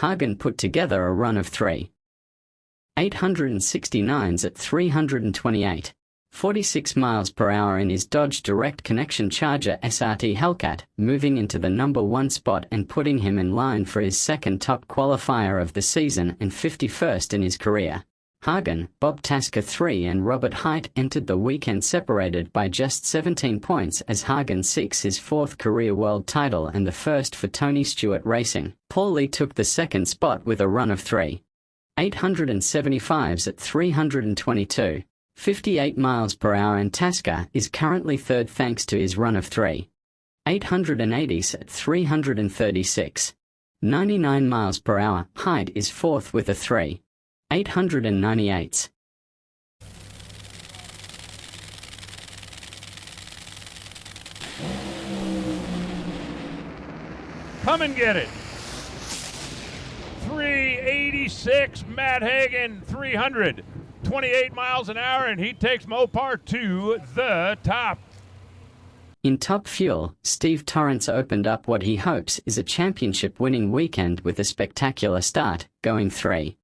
Hagan put together a run of 3 869s at 328. 46 miles per hour in his Dodge Direct Connection Charger SRT Hellcat, moving into the number 1 spot and putting him in line for his second top qualifier of the season and 51st in his career. Hagan, Bob Tasker III and Robert Hight entered the weekend separated by just 17 points as Hagan seeks his 4th career world title and the first for Tony Stewart Racing. Paul Lee took the second spot with a run of 3 875s at 322. 58 miles per hour, and Tasker is currently third thanks to his run of 3 880s at 336. 99 miles per hour, Hight is fourth with a 3 898s. Come and get it. 386, Matt Hagan, 300. 28 miles an hour, and he takes Mopar to the top. In Top Fuel, Steve Torrence opened up what he hopes is a championship-winning weekend with a spectacular start, going 3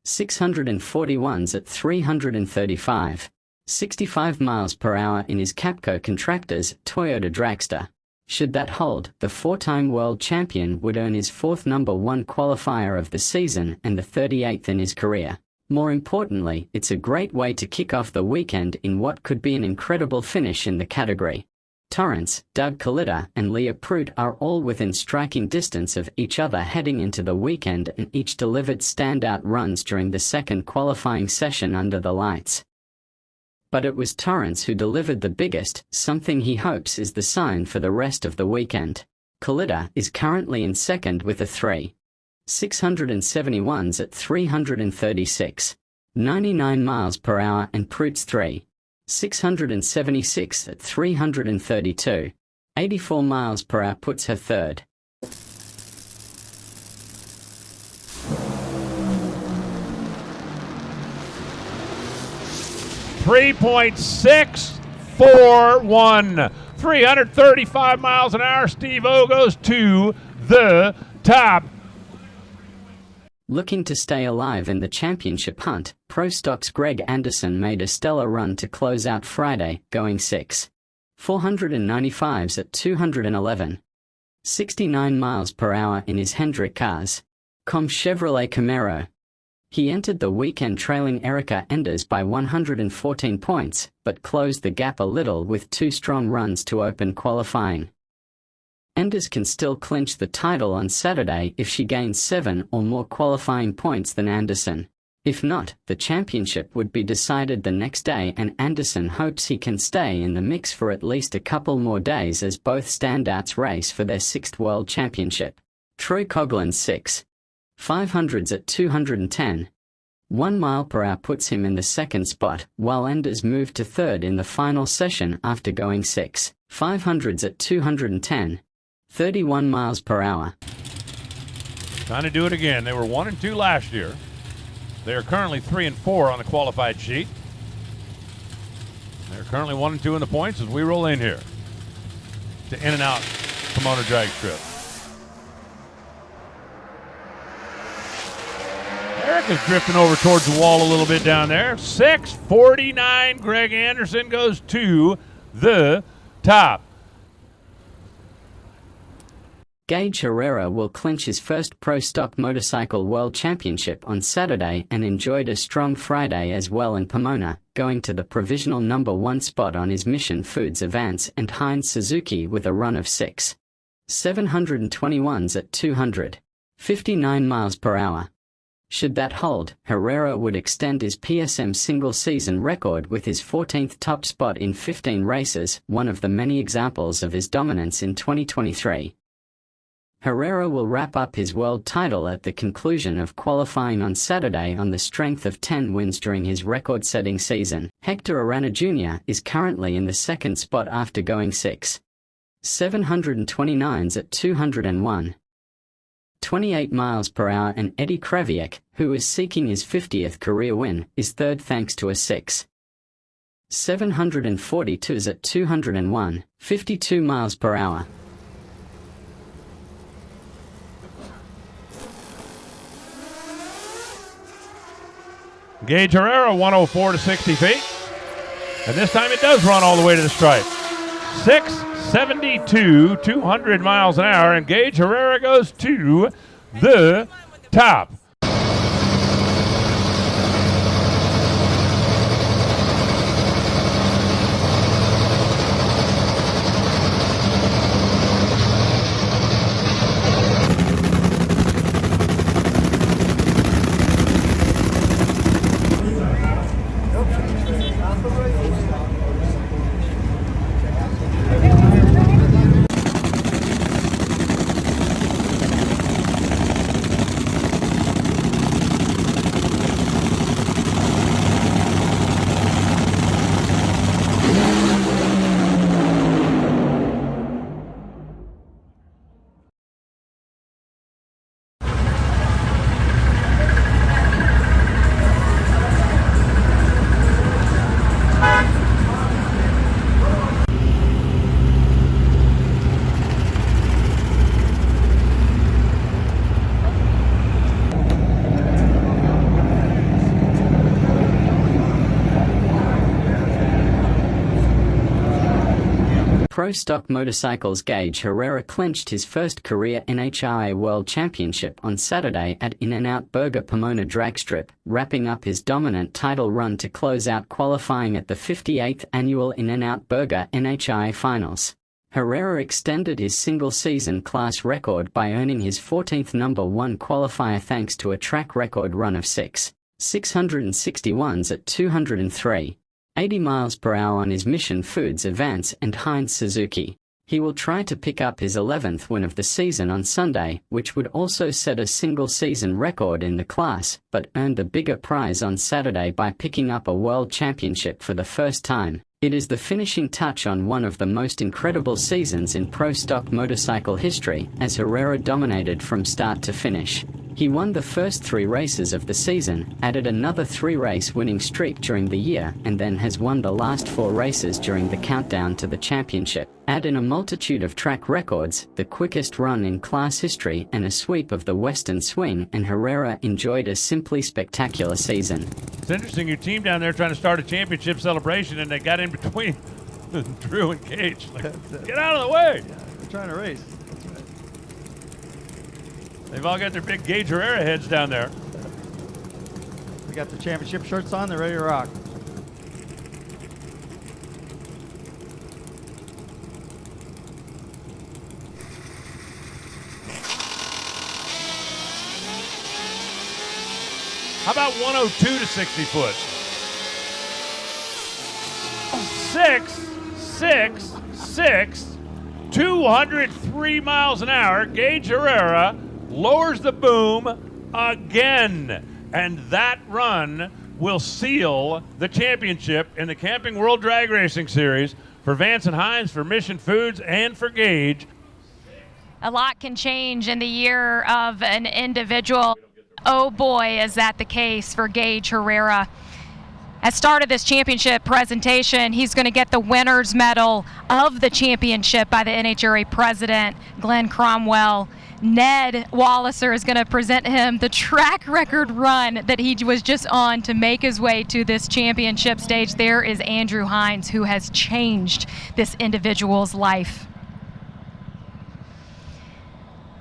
641s at 335. 65 miles per hour in his Capco Contractors Toyota Dragster. Should that hold, the 4-time world champion would earn his 4th number 1 qualifier of the season and the 38th in his career. More importantly, it's a great way to kick off the weekend in what could be an incredible finish in the category. Torrence, Doug Kallita, and Leah Prout are all within striking distance of each other heading into the weekend and each delivered standout runs during the second qualifying session under the lights. But it was Torrence who delivered the biggest, something he hopes is the sign for the rest of the weekend. Kallita is currently in second with a 3 671s at 336. 99 miles per hour, and Prout's 3 676 at 332. 84 miles per hour puts her third. .641. 335 miles an hour. Steve O goes to the top. Looking to stay alive in the championship hunt, Pro Stock's Greg Anderson made a stellar run to close out Friday, going 6 495s at 211. 69 miles per hour in his Hendrick cars. Chevrolet Camaro. He entered the weekend trailing Erica Enders by 114 points, but closed the gap a little with 2 strong runs to open qualifying. Enders can still clinch the title on Saturday if she gains 7 or more qualifying points than Anderson. If not, the championship would be decided the next day, and Anderson hopes he can stay in the mix for at least a couple more days as both standouts race for their 6th World Championship. Troy Coughlin's 6 500s at 210. 1 mile per hour puts him in the second spot, while Enders moved to third in the final session after going 6 500s at 210. 31 miles per hour. Trying to do it again. They were 1 and 2 last year. They are currently 3 and 4 on the qualified sheet. They're currently 1 and 2 in the points as we roll in here to In and Out Pomona Drag Strip. Eric is drifting over towards the wall a little bit down there. 649. Greg Anderson goes to the top. Gage Herrera will clinch his first Pro Stock Motorcycle World Championship on Saturday and enjoyed a strong Friday as well in Pomona, going to the provisional number 1 spot on his Mission Foods Advance and Heinz Suzuki with a run of 6 721s at 200. 59 miles per hour. Should that hold, Herrera would extend his PSM single-season record with his 14th top spot in 15 races, one of the many examples of his dominance in 2023. Herrera will wrap up his world title at the conclusion of qualifying on Saturday on the strength of 10 wins during his record-setting season. Hector Arana Jr. is currently in the second spot after going 6 729s at 201. 28 miles per hour, and Eddie Kraviec, who is seeking his 50th career win, is third thanks to a 6 742s at 201. 52 miles per hour. Gage Herrera, 104 to 60 feet. And this time it does run all the way to the stripe. 672, 200 miles an hour, and Gage Herrera goes to the top. Pro Stock Motorcycles Gage Herrera clinched his first career NHRA World Championship on Saturday at In-N-Out Burger Pomona Dragstrip, wrapping up his dominant title run to close out qualifying at the 58th Annual In-N-Out Burger NHRA Finals. Herrera extended his single-season class record by earning his 14th number 1 qualifier thanks to a track record run of 661s at 203. 80 miles per hour on his Mission Foods Advance and Heinz Suzuki. He will try to pick up his 11th win of the season on Sunday, which would also set a single-season record in the class, but earned a bigger prize on Saturday by picking up a world championship for the first time. It is the finishing touch on one of the most incredible seasons in pro stock motorcycle history, as Herrera dominated from start to finish. He won the first 3 races of the season, added another 3-race winning streak during the year, and then has won the last 4 races during the countdown to the championship. Add in a multitude of track records, the quickest run in class history, and a sweep of the Western Swing, and Herrera enjoyed a simply spectacular season. It's interesting, your team down there trying to start a championship celebration, and they got in between Drew and Gage. Like, get out of the way! Yeah, they're trying to race. They've all got their big Gage Herrera heads down there. We got the championship shirts on. They're ready to rock. How about 102 to 60 foot? 666, 203 miles an hour. Gage Herrera lowers the boom again, and that run will seal the championship in the Camping World Drag Racing Series for Vance and Hines, for Mission Foods, and for Gage. A lot can change in the year of an individual. Oh boy, is that the case for Gage Herrera. At start of this championship presentation, he's going to get the winner's medal of the championship by the NHRA president, Glenn Cromwell. Ned Walliser is going to present him the track record run that he was just on to make his way to this championship stage. There is Andrew Hines, who has changed this individual's life.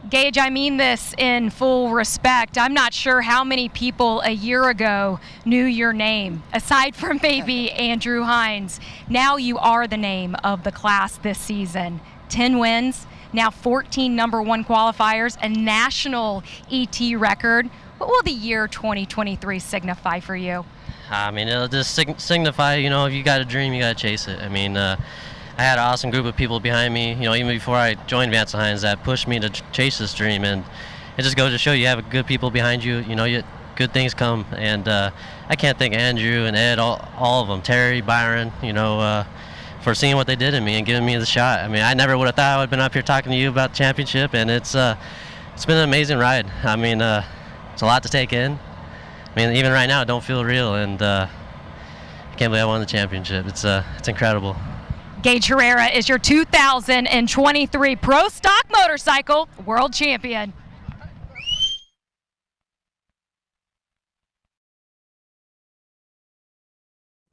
Gage, I mean this in full respect. I'm not sure how many people a year ago knew your name, aside from maybe Andrew Hines. Now you are the name of the class this season. 10 wins, now 14 number 1 qualifiers, a national ET record. What will the year 2023 signify for you? I mean, it'll just signify, you know, if you got a dream, you got to chase it. I mean, I had an awesome group of people behind me, you know, even before I joined Vance and Hines, that pushed me to chase this dream. And it just goes to show you have good people behind you, you know, good things come. And I can't thank Andrew and Ed, all of them, Terry, Byron, you know, for seeing what they did in me and giving me the shot. I mean, I never would have thought I would have been up here talking to you about the championship, and it's been an amazing ride. I mean, it's a lot to take in. I mean, even right now, it don't feel real, and I can't believe I won the championship. It's incredible. Gage Herrera is your 2023 Pro Stock Motorcycle World Champion.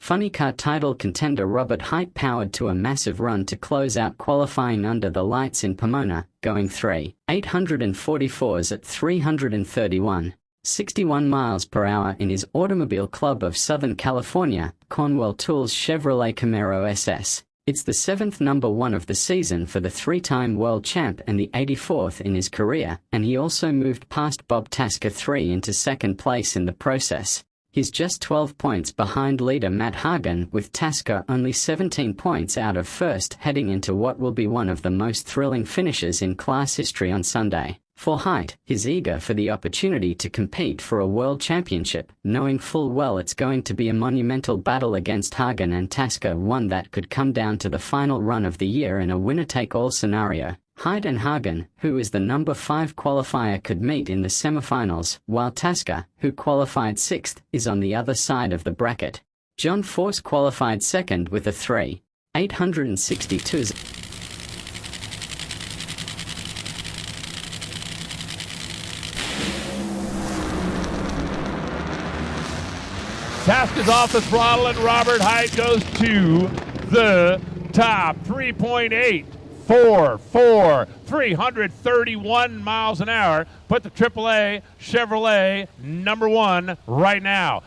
Funny car title contender Robert Hight powered to a massive run to close out qualifying under the lights in Pomona, going 3,844s at 331.61 miles per hour in his Automobile Club of Southern California, Cornwall Tools Chevrolet Camaro SS. It's the 7th number 1 of the season for the 3-time world champ and the 84th in his career, and he also moved past Bob Tasker 3 into second place in the process. He's just 12 points behind leader Matt Hagan, with Tasker only 17 points out of first, heading into what will be one of the most thrilling finishes in class history on Sunday. For Hight, he's eager for the opportunity to compete for a world championship, knowing full well it's going to be a monumental battle against Hagan and Tasker, one that could come down to the final run of the year in a winner-take-all scenario. Hight and Hagan, who is the number 5 qualifier, could meet in the semifinals, while Tasker, who qualified 6th, is on the other side of the bracket. John Force qualified 2nd with a 3,862. Tasker's off the throttle and Robert Hight goes to the top. 3.844, 331 miles an hour. Put the AAA Chevrolet number 1 right now.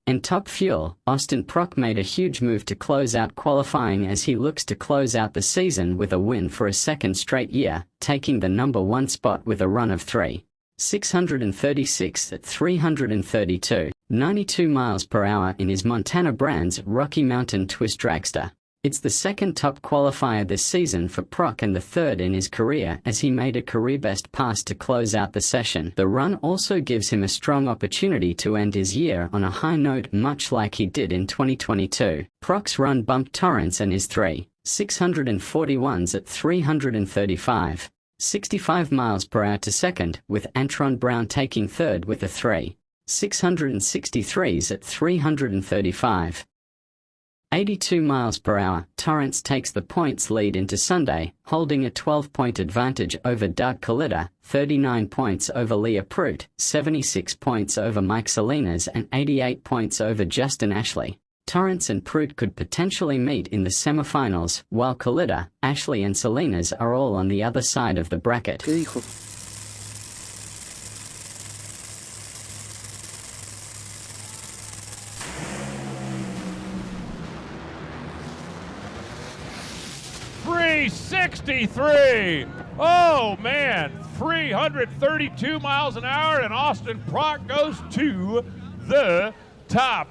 In Top Fuel, Austin Prock made a huge move to close out qualifying as he looks to close out the season with a win for a second straight year, taking the number 1 spot with a run of 3,636 at 332.92 miles per hour in his Montana Brands Rocky Mountain Twist dragster. It's the second top qualifier this season for Prock and the third in his career, as he made a career-best pass to close out the session. The run also gives him a strong opportunity to end his year on a high note, much like he did in 2022. Prock's run bumped Torrance and his 3,641s at 335.65 miles per hour to second, with Antron Brown taking third with a 3,663s at 335.82 miles per hour. Torrance takes the points lead into Sunday, holding a 12-point advantage over Doug Kallita, 39 points over Leah Prout, 76 points over Mike Salinas, and 88 points over Justin Ashley. Torrance and Prout could potentially meet in the semifinals, while Kallita, Ashley and Salinas are all on the other side of the bracket. 363. Oh man, 332 miles an hour, and Austin Prock goes to the top.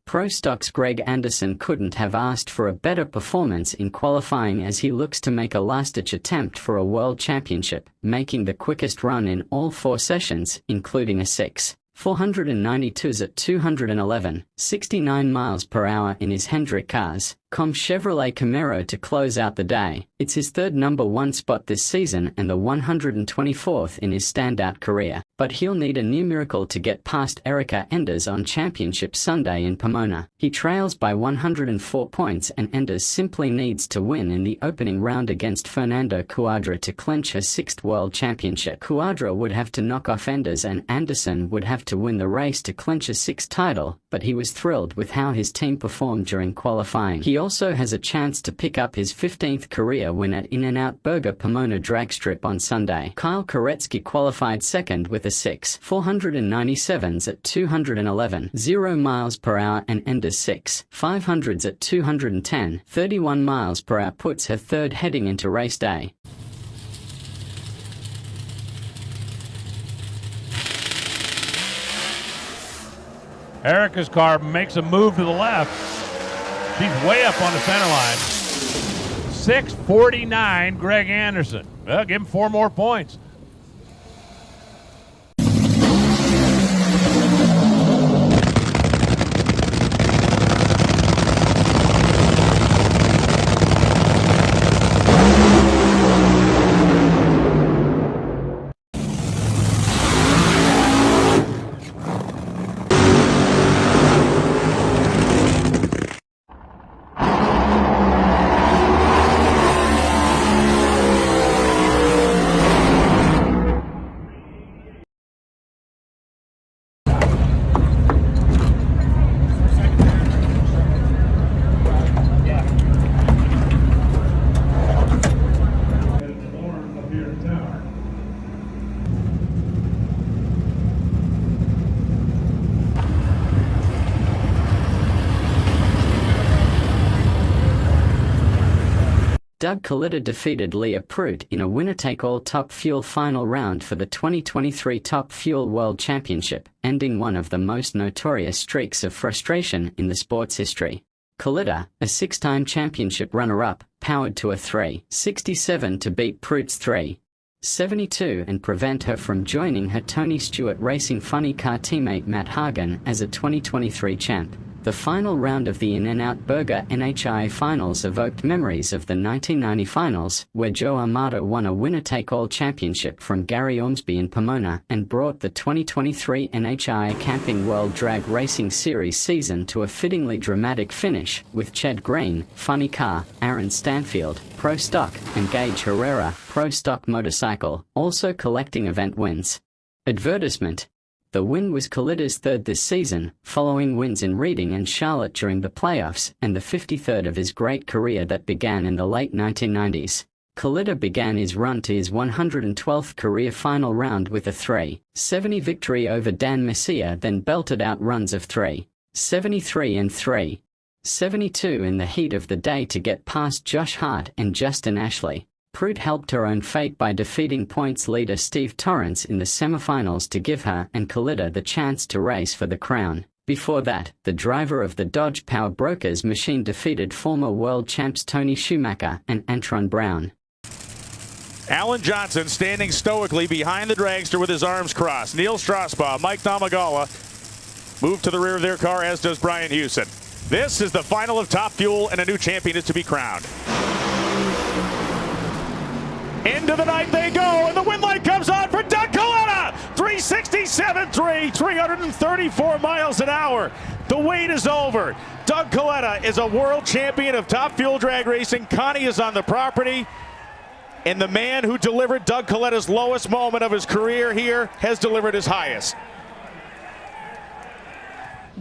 Pro Stock's Greg Anderson couldn't have asked for a better performance in qualifying as he looks to make a last-ditch attempt for a world championship, making the quickest run in all 4 sessions, including a 6.492s at 211.69 miles per hour in his Hendrick Cars Com Chevrolet Camaro to close out the day. It's his third number 1 spot this season and the 124th in his standout career, but he'll need a new miracle to get past Erica Enders on Championship Sunday in Pomona. He trails by 104 points, and Enders simply needs to win in the opening round against Fernando Cuadra to clinch her 6th World Championship. Cuadra would have to knock off Enders and Anderson would have to win the race to clinch a 6th title, but he was thrilled with how his team performed during qualifying. He also has a chance to pick up his 15th career win at In-N-Out Burger Pomona drag strip on Sunday. Kyle Koretsky qualified second with a 6.497s at 211.0 miles per hour, and Enders 6.500s at 210.31 miles per hour puts her third heading into race day. Erica's car makes a move to the left. She's way up on the center line. 6:49, Greg Anderson. Well, give him 4 more points. Doug Kallita defeated Leah Prout in a winner-take-all Top Fuel final round for the 2023 Top Fuel World Championship, ending one of the most notorious streaks of frustration in the sport's history. Kallita, a six-time championship runner-up, powered to a 3.67 to beat Prout's 3.72 and prevent her from joining her Tony Stewart Racing funny car teammate Matt Hagan as a 2023 champ. The final round of the In-N-Out Burger NHRA Finals evoked memories of the 1990 finals, where Joe Amato won a winner-take-all championship from Gary Ormsby in Pomona and brought the 2023 NHRA Camping World Drag Racing Series season to a fittingly dramatic finish, with Ched Green, Funny Car, Aaron Stanfield, Pro Stock, and Gage Herrera, Pro Stock Motorcycle, also collecting event wins. Advertisement. The win was Kallita's third this season, following wins in Reading and Charlotte during the playoffs, and the 53rd of his great career that began in the late 1990s. Kallita began his run to his 112th career final round with a 3.70 victory over Dan Messier, then belted out runs of 3.73 and 3.72 in the heat of the day to get past Josh Hart and Justin Ashley. Prout helped her own fate by defeating points leader Steve Torrence in the semifinals to give her and Kallita the chance to race for the crown. Before that, the driver of the Dodge Power Brokers machine defeated former world champs Tony Schumacher and Antron Brown. Alan Johnson standing stoically behind the dragster with his arms crossed. Neil Strasbaugh, Mike Domagala move to the rear of their car, as does Brian Hewson. This is the final of Top Fuel, and a new champion is to be crowned. Into the night they go, and the win light comes on for Doug Kallita. 367.3, 334 miles an hour. The wait is over. Doug Kallita is a world champion of Top Fuel drag racing. Connie is on the property. And the man who delivered Doug Kallita's lowest moment of his career here has delivered his highest.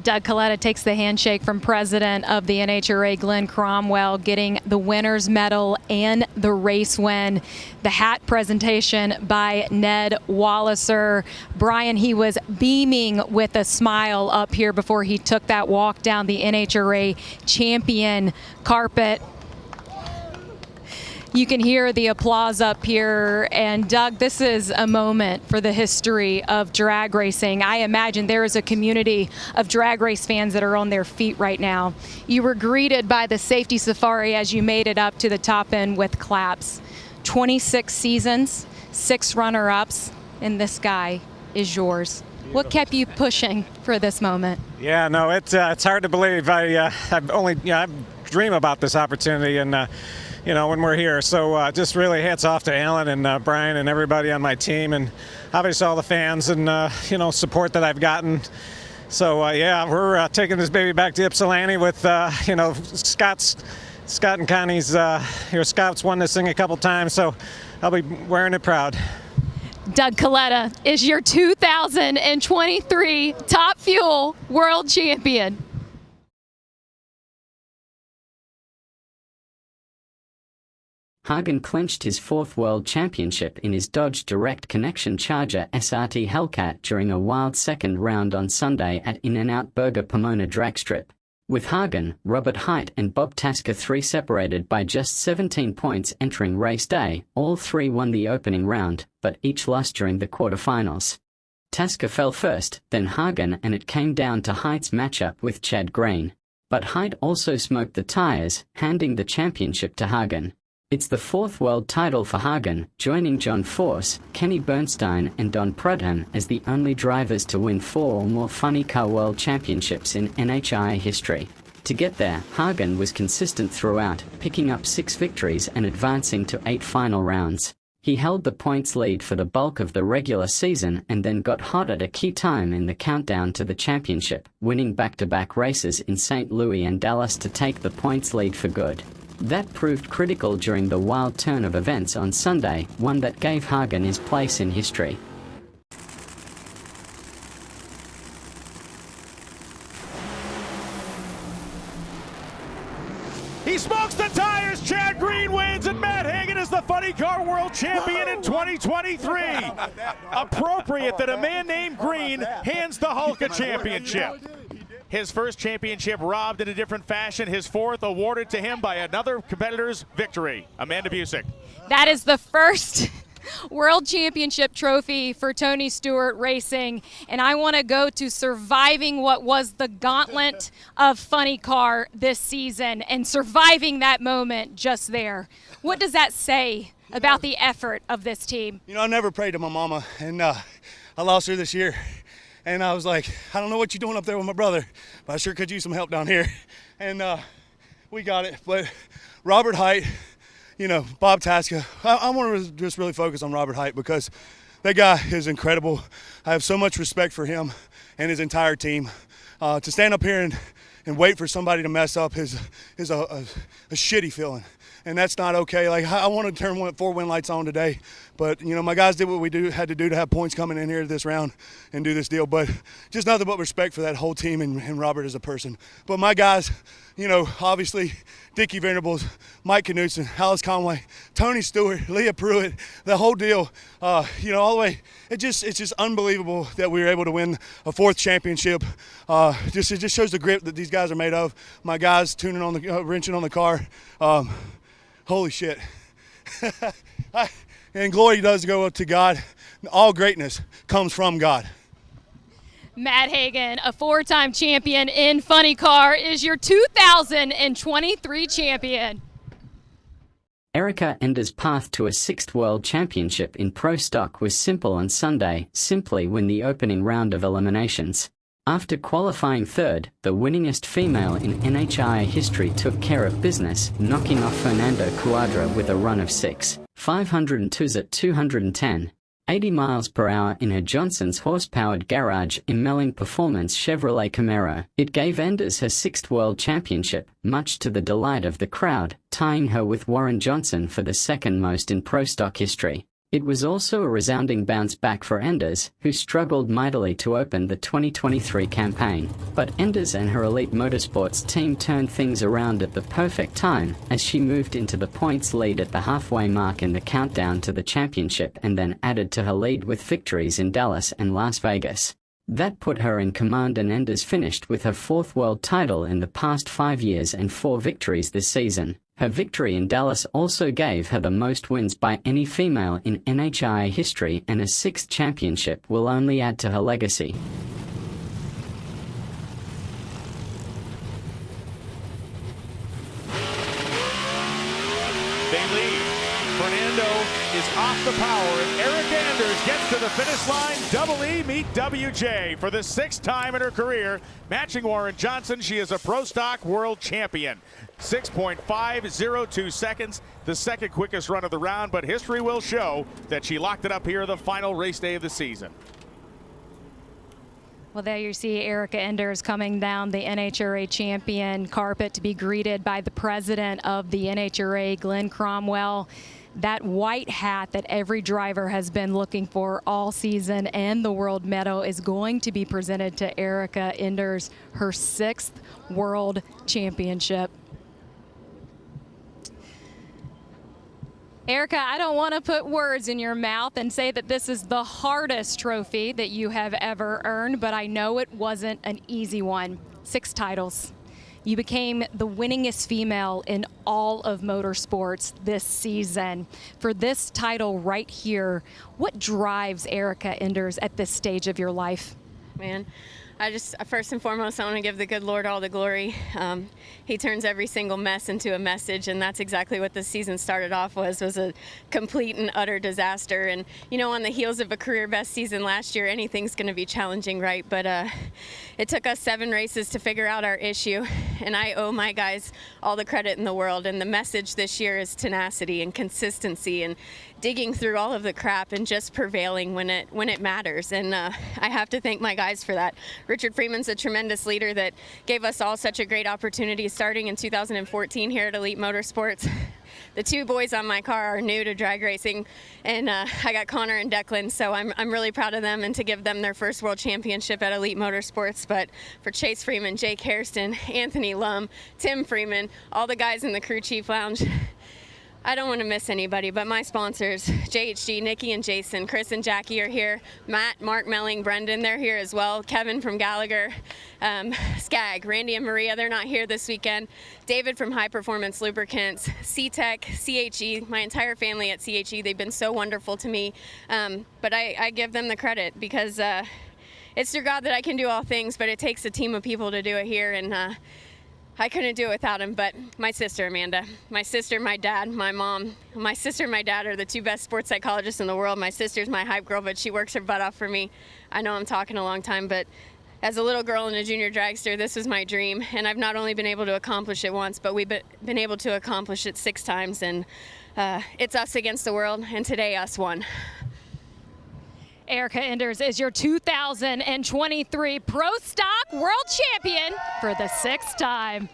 Doug Kallita takes the handshake from president of the NHRA, Glenn Cromwell, getting the winner's medal and the race win. The hat presentation by Ned Walliser. Brian, he was beaming with a smile up here before he took that walk down the NHRA champion carpet. You can hear the applause up here. And Doug, this is a moment for the history of drag racing. I imagine there is a community of drag race fans that are on their feet right now. You were greeted by the safety safari as you made it up to the top end with claps. 26 seasons, 6 runner-ups, and this guy is yours. What kept you pushing for this moment? Yeah, no, it's hard to believe. I dream about this opportunity, and when we're here. So just really hats off to Alan and Brian and everybody on my team, and obviously all the fans and, support that I've gotten. So, we're taking this baby back to Ypsilanti with, Scott and Connie's, Scott's won this thing a couple times, so I'll be wearing it proud. Doug Kallita is your 2023 Top Fuel World Champion. Hagan clinched his 4th World Championship in his Dodge Direct Connection Charger SRT Hellcat during a wild second round on Sunday at In-N-Out Burger Pomona Dragstrip. With Hagan, Robert Height and Bob Tasker 3 separated by just 17 points entering race day, all 3 won the opening round, but each lost during the quarterfinals. Tasker fell first, then Hagan, and it came down to Height's matchup with Ched Green. But Height also smoked the tires, handing the championship to Hagan. It's the 4th world title for Hagan, joining John Force, Kenny Bernstein and Don Prudhomme as the only drivers to win 4 or more Funny Car World Championships in NHRA history. To get there, Hagan was consistent throughout, picking up 6 victories and advancing to 8 final rounds. He held the points lead for the bulk of the regular season and then got hot at a key time in the countdown to the championship, winning back-to-back races in St. Louis and Dallas to take the points lead for good. That proved critical during the wild turn of events on Sunday, one that gave Hagan his place in history. He smokes the tires. Chad Green wins, and Matt Hagan is the Funny Car World Champion in 2023. Appropriate that a man named Green hands the Hulk a championship. His first championship robbed in a different fashion. His fourth awarded to him by another competitor's victory. Amanda Busick. That is the first World Championship trophy for Tony Stewart Racing, and I want to go to surviving what was the gauntlet of Funny Car this season and surviving that moment just there. What does that say about the effort of this team? You know, I never prayed to my mama, and I lost her this year, and I was like, I don't know what you're doing up there with my brother, but I sure could use some help down here, and we got it. But Robert Height, you know, Bob Tasca, I want to just really focus on Robert Height because that guy is incredible. I have so much respect for him and his entire team. To stand up here and wait for somebody to mess up is a shitty feeling, and that's not okay. Like, I want to turn 4 win lights on today, but, you know, my guys did what we had to do to have points coming in here this round and do this deal. But just nothing but respect for that whole team and Robert as a person. But my guys, you know, obviously Dickie Venables, Mike Knudsen, Alice Conway, Tony Stewart, Leah Pruitt, the whole deal, you know, all the way. It's just unbelievable that we were able to win a 4th championship. It just shows the grit that these guys are made of. My guys tuning on the wrenching on the car. Holy shit. And glory does go to God. All greatness comes from God. Matt Hagan, a 4-time champion in Funny Car, is your 2023 champion. Erica Ender's path to a 6th World Championship in Pro Stock was simple on Sunday, simply win the opening round of eliminations. After qualifying 3rd, the winningest female in NHRA history took care of business, knocking off Fernando Cuadra with a run of 6.502s at 210. 80 miles per hour in her Johnson's horse-powered garage Emelling Performance Chevrolet Camaro. It gave Enders her 6th World Championship, much to the delight of the crowd, tying her with Warren Johnson for the 2nd most in Pro Stock history. It was also a resounding bounce back for Enders, who struggled mightily to open the 2023 campaign. But Enders and her Elite Motorsports team turned things around at the perfect time, as she moved into the points lead at the halfway mark in the countdown to the championship and then added to her lead with victories in Dallas and Las Vegas. That put her in command, and Enders finished with her 4th world title in the past 5 years and 4 victories this season. Her victory in Dallas also gave her the most wins by any female in NHRA history, and a 6th championship will only add to her legacy. They lead. Fernando is off the power, and Erica Enders gets to the finish line. Double E meet WJ for the 6th time in her career. Matching Warren Johnson, she is a Pro Stock World Champion. 6.502 seconds, the 2nd quickest run of the round, but history will show that she locked it up here the final race day of the season. Well, there you see Erica Enders coming down the NHRA champion carpet to be greeted by the president of the NHRA, Glenn Cromwell. That white hat that every driver has been looking for all season, and the world medal is going to be presented to Erica Enders, her 6th world championship. Erica, I don't want to put words in your mouth and say that this is the hardest trophy that you have ever earned, but I know it wasn't an easy one. 6 titles. You became the winningest female in all of motorsports this season. For this title right here, what drives Erica Enders at this stage of your life? Man, I just, first and foremost, I want to give the good Lord all the glory. He turns every single mess into a message, and that's exactly what this season started off was a complete and utter disaster. And, you know, on the heels of a career best season last year, anything's going to be challenging, right? But it took us 7 races to figure out our issue, and I owe my guys all the credit in the world. And the message this year is tenacity and consistency and digging through all of the crap and just prevailing when it matters. And I have to thank my guys for that. Richard Freeman's a tremendous leader that gave us all such a great opportunity starting in 2014 here at Elite Motorsports. The 2 boys on my car are new to drag racing, and I got Connor and Declan, so I'm really proud of them and to give them their 1st world championship at Elite Motorsports. But for Chase Freeman, Jake Hairston, Anthony Lum, Tim Freeman, all the guys in the crew chief lounge, I don't want to miss anybody, but my sponsors, JHG, Nikki and Jason, Chris and Jackie are here, Matt, Mark, Melling, Brendan, they're here as well, Kevin from Gallagher, Skag, Randy and Maria, they're not here this weekend, David from High Performance Lubricants, C-Tech, CHE, my entire family at CHE, they've been so wonderful to me, but I give them the credit because it's through God that I can do all things, but it takes a team of people to do it here, and I couldn't do it without him, but my sister, Amanda, my sister, my dad, my mom, my sister and my dad are the two best sports psychologists in the world. My sister's my hype girl, but she works her butt off for me. I know I'm talking a long time, but as a little girl in a junior dragster, this was my dream, and I've not only been able to accomplish it once, but we've been able to accomplish it 6 times, and it's us against the world, and today us won. Erica Enders is your 2023 Pro Stock World Champion for the 6th time.